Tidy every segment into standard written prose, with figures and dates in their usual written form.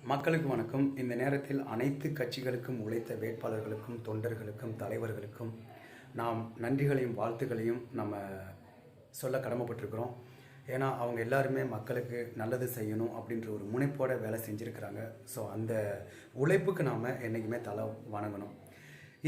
மக்களுக்கு வணக்கம். இந்த நேரத்தில் அனைத்து கட்சிகளுக்கும் உழைத்த வேட்பாளர்களுக்கும் தொண்டர்களுக்கும் தலைவர்களுக்கும் நாம் நன்றிகளையும் வாழ்த்துக்களையும் நம்ம சொல்ல கடமைப்பட்டிருக்கிறோம். ஏன்னா அவங்க எல்லாருமே மக்களுக்கு நல்லது செய்யணும் அப்படின்ற ஒரு முனைப்போட வேலை செஞ்சுருக்கிறாங்க. ஸோ அந்த உழைப்புக்கு நாம் என்றைக்குமே தலை வணங்கணும்.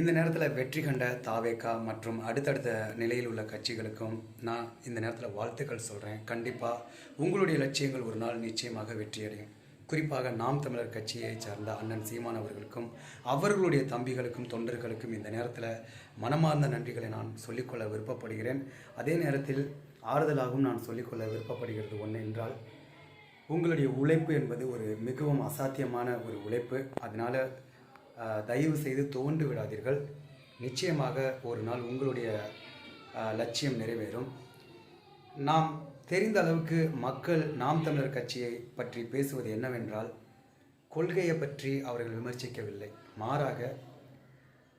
இந்த நேரத்தில் வெற்றி கண்ட தாவேகா மற்றும் அடுத்தடுத்த நிலையில் உள்ள கட்சிகளுக்கும் நான் இந்த நேரத்தில் வாழ்த்துக்கள் சொல்கிறேன். கண்டிப்பாக உங்களுடைய லட்சியங்கள் ஒரு நாள் நிச்சயமாக வெற்றியடையும். குறிப்பாக நாம் தமிழர் கட்சியை சார்ந்த அண்ணன் சீமான் அவர்களுக்கும் அவர்களுடைய தம்பிகளுக்கும் தொண்டர்களுக்கும் இந்த நேரத்தில் மனமார்ந்த நன்றிகளை நான் சொல்லிக்கொள்ள விருப்பப்படுகிறேன். அதே நேரத்தில் ஆறுதலாகவும் நான் சொல்லிக்கொள்ள விருப்பப்படுகிறது ஒன்று என்றால், உங்களுடைய உழைப்பு என்பது ஒரு மிகவும் அசாத்தியமான ஒரு உழைப்பு. அதனால் தயவு செய்து துவண்டு விடாதீர்கள். நிச்சயமாக ஒரு நாள் உங்களுடைய லட்சியம் நிறைவேறும். நாம் தெரிந்த அளவுக்கு மக்கள் நாம் தமிழர் கட்சியை பற்றி பேசுவது என்னவென்றால், கொள்கையை பற்றி அவர்கள் விமர்சிக்கவில்லை, மாறாக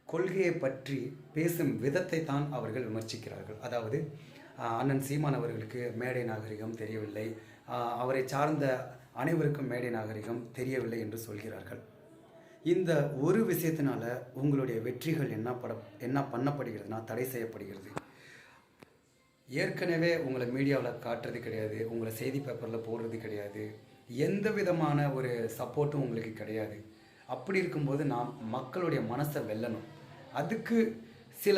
கொள்கையை பற்றி பேசும் விதத்தை தான் அவர்கள் விமர்சிக்கிறார்கள். அதாவது அண்ணன் சீமான் அவர்களுக்கு மேடை நாகரிகம் தெரியவில்லை, அவரை சார்ந்த அனைவருக்கும் மேடை நாகரிகம் தெரியவில்லை என்று சொல்கிறார்கள். இந்த ஒரு விஷயத்தினால உங்களுடைய வெற்றிகள் என்ன பண்ணப்படுகிறதுனா தடை செய்யப்படுகிறது. ஏற்கனவே உங்களை மீடியாவில் காட்டுறது கிடையாது, உங்களை செய்தி பேப்பரில் போடுறது கிடையாது, எந்த விதமான ஒரு சப்போர்ட்டும் உங்களுக்கு கிடையாது. அப்படி இருக்கும்போது நாம் மக்களுடைய மனசை வெல்லணும். அதுக்கு சில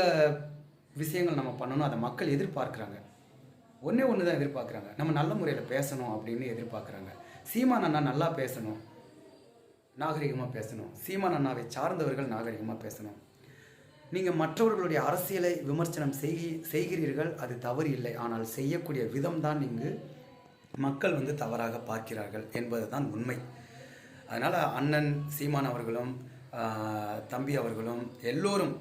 விஷயங்கள் நம்ம பண்ணணும். அதை மக்கள் எதிர்பார்க்குறாங்க. ஒன்று தான் எதிர்பார்க்குறாங்க, நம்ம நல்ல முறையில் பேசணும் அப்படின்னு எதிர்பார்க்குறாங்க. சீமான் அண்ணா நல்லா பேசணும், நாகரிகமாக பேசணும். சீமான் அண்ணாவை சார்ந்தவர்கள் நாகரிகமாக பேசணும். நீங்கள் மற்றவர்களுடைய அரசியலை விமர்சனம் செய்கிறீர்கள், அது தவறு இல்லை. ஆனால் செய்யக்கூடிய விதம் தான் இங்கு மக்கள் தவறாக பார்க்கிறார்கள் என்பது தான் உண்மை. அதனால் அண்ணன் சீமான் அவர்களும் தம்பி அவர்களும் எல்லோரும்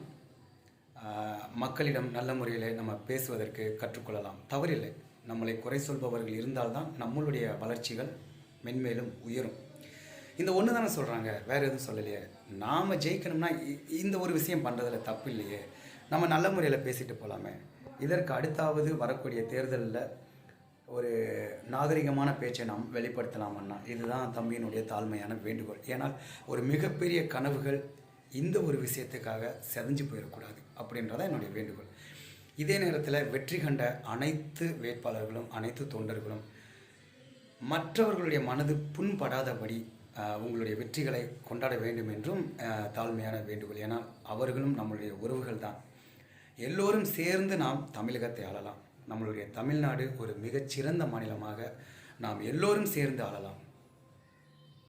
மக்களிடம் நல்ல முறையில் நம்ம பேசுவதற்கு கற்றுக்கொள்ளலாம், தவறில்லை. நம்மளை குறை சொல்பவர்கள் இருந்தால்தான் நம்மளுடைய வளர்ச்சிகள் மென்மேலும் உயரும். இந்த ஒன்று தானே சொல்கிறாங்க, வேறு எதுவும் சொல்லலையே. நாம் ஜெயிக்கணும்னா இந்த ஒரு விஷயம் பண்ணுறதுல தப்பு இல்லையே, நம்ம நல்ல முறையில் பேசிட்டு போகலாமே. இதற்கு அடுத்தாவது வரக்கூடிய தேர்தலில் ஒரு நாகரிகமான பேச்சை நாம் வெளிப்படுத்தலாமன்னா இதுதான் தம்பியினுடைய தாழ்மையான வேண்டுகோள். ஏன்னால் ஒரு மிகப்பெரிய கனவுகள் இந்த ஒரு விஷயத்துக்காக செதஞ்சு போயிடக்கூடாது அப்படின்றதான் என்னுடைய வேண்டுகோள். இதே நேரத்தில் வெற்றி கண்ட அனைத்து வேட்பாளர்களும் அனைத்து தொண்டர்களும் மற்றவர்களுடைய மனது புண்படாதபடி உங்களுடைய வெற்றிகளை கொண்டாட வேண்டும் என்றும் தாழ்மையான வேண்டுகோள். ஏன்னால் அவர்களும் நம்மளுடைய உறவுகள் தான். எல்லோரும் சேர்ந்து நாம் தமிழகத்தை ஆளலாம். நம்மளுடைய தமிழ்நாடு ஒரு மிகச்சிறந்த மாநிலமாக நாம் எல்லோரும் சேர்ந்து ஆளலாம்.